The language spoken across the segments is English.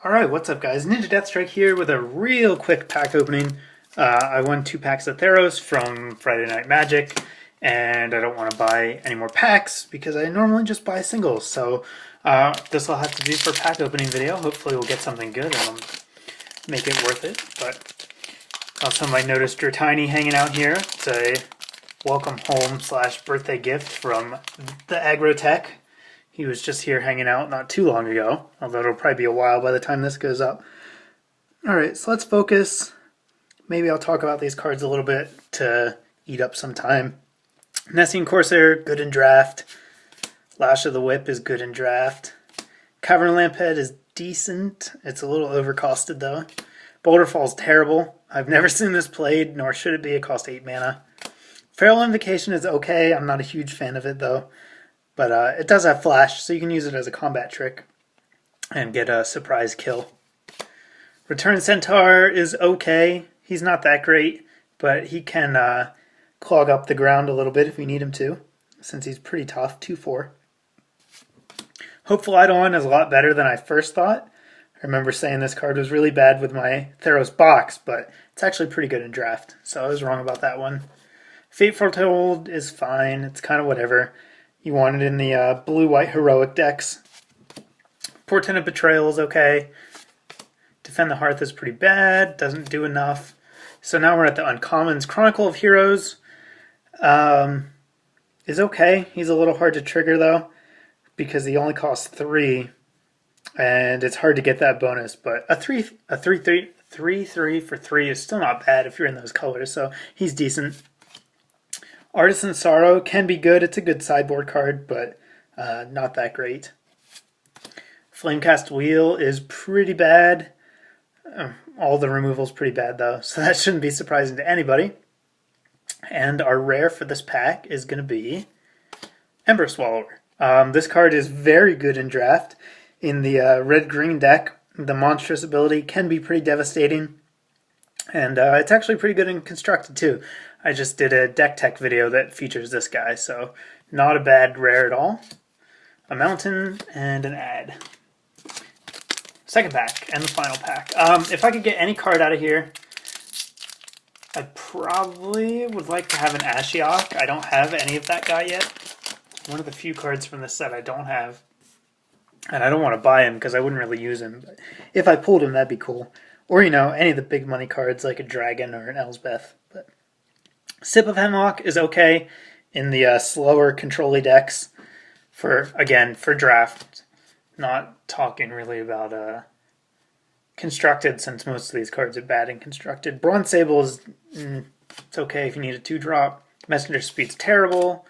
Alright, what's up guys? NinjaDeathStrike here with a real quick pack opening. I won 2 packs of Theros from Friday Night Magic, and I don't want to buy any more packs because I normally just buy singles. So this will have to do for pack opening video. Hopefully we'll get something good and I'll make it worth it. But also might notice Tiny hanging out here. It's a welcome home / birthday gift from the Aggro Tech. He was just here hanging out not too long ago, although it'll probably be a while by the time this goes up. Alright, so let's focus. Maybe I'll talk about these cards a little bit to eat up some time. Nessian Corsair, good in draft. Lash of the Whip is good in draft. Cavern Lamphead is decent. It's a little overcosted though. Boulder Fall's terrible. I've never seen this played, nor should it be. It costs 8 mana. Feral Invocation is okay. I'm not a huge fan of it though. But it does have flash, so you can use it as a combat trick and get a surprise kill. Return Centaur is okay. He's not that great, but he can clog up the ground a little bit if you need him to, since he's pretty tough, 2/4. Hopeful Eidolon is a lot better than I first thought. I remember saying this card was really bad with my Theros box, but it's actually pretty good in draft, so I was wrong about that one. Fate Foretold is fine. It's kind of whatever. You want it in the blue-white heroic decks. Portent of Betrayal is okay. Defend the Hearth is pretty bad. Doesn't do enough. So now we're at the uncommons. Chronicle of Heroes is okay. He's a little hard to trigger though, because he only costs 3, and it's hard to get that bonus. But a 3/3 for 3 is still not bad if you're in those colors. So he's decent. Artisan Sorrow can be good. It's a good sideboard card, but not that great. Flamecast Wheel is pretty bad. All the removal's pretty bad, though, so that shouldn't be surprising to anybody. And our rare for this pack is going to be Ember Swallower. This card is very good in draft. In the red-green deck, the monstrous ability can be pretty devastating. And it's actually pretty good in constructed, too. I just did a deck tech video that features this guy, so not a bad rare at all. A mountain and an ad. Second pack and the final pack. If I could get any card out of here, I probably would like to have an Ashiok. I don't have any of that guy yet. One of the few cards from this set I don't have. And I don't want to buy him because I wouldn't really use him. But if I pulled him, that'd be cool. Or, you know, any of the big money cards like a Dragon or an Elsbeth. But Sip of Hemlock is okay in the slower control-y decks for draft. Not talking really about constructed, since most of these cards are bad in constructed. Bronze Sable is it's okay if you need a 2-drop. Messenger Speed's terrible.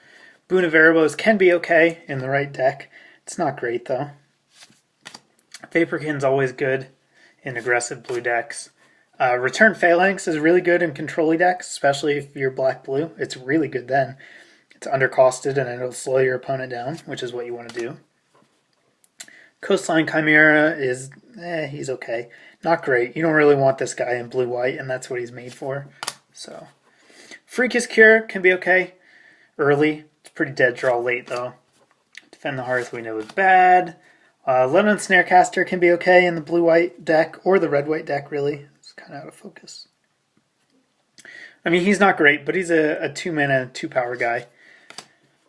Boon of Erebos can be okay in the right deck. It's not great though. Vaporkin's always good in aggressive blue decks. Return Phalanx is really good in control-y decks, especially if you're black-blue. It's really good then. It's undercosted and it'll slow your opponent down, which is what you want to do. Coastline Chimera is, he's okay. Not great. You don't really want this guy in blue-white, and that's what he's made for. So, Freakish Cure can be okay early. It's pretty dead draw late, though. Defend the Hearth we know is bad. Lemon Snarecaster can be okay in the blue-white deck, or the red-white deck, really. It's kind of out of focus. I mean, he's not great, but he's a 2-mana, 2-power guy.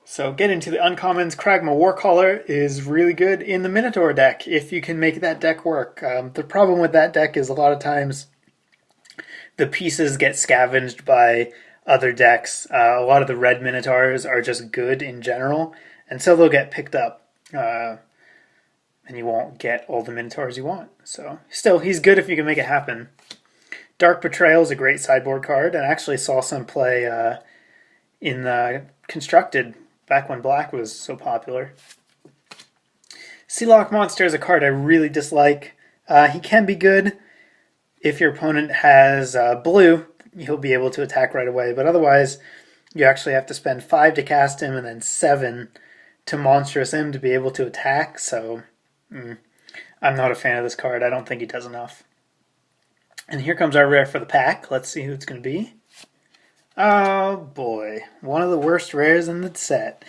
So get into the uncommons. Kragma Warcaller is really good in the Minotaur deck, if you can make that deck work. The problem with that deck is a lot of times the pieces get scavenged by other decks. A lot of the red Minotaurs are just good in general, and so they'll get picked up. And you won't get all the Minotaurs you want. So still, he's good if you can make it happen. Dark Betrayal is a great sideboard card, and I actually saw some play in the constructed back when black was so popular. Sealock Monster is a card I really dislike. He can be good if your opponent has blue. He'll be able to attack right away, but otherwise you actually have to spend 5 to cast him and then 7 to monstrous him to be able to attack, so I'm not a fan of this card. I don't think he does enough. And here comes our rare for the pack. Let's see who it's going to be. Oh boy, one of the worst rares in the set.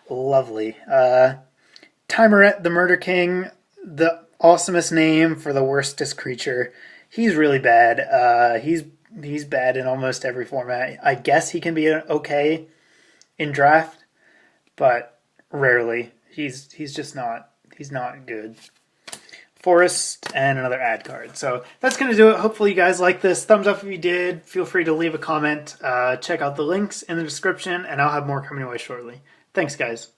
Lovely. Timerette, the Murder King. The awesomest name for the worstest creature. He's really bad. He's bad in almost every format. I guess he can be okay in draft, but rarely. He's just not. He's not good. Forest and another ad card. So that's going to do it. Hopefully you guys like this. Thumbs up if you did. Feel free to leave a comment. Check out the links in the description, and I'll have more coming away shortly. Thanks, guys.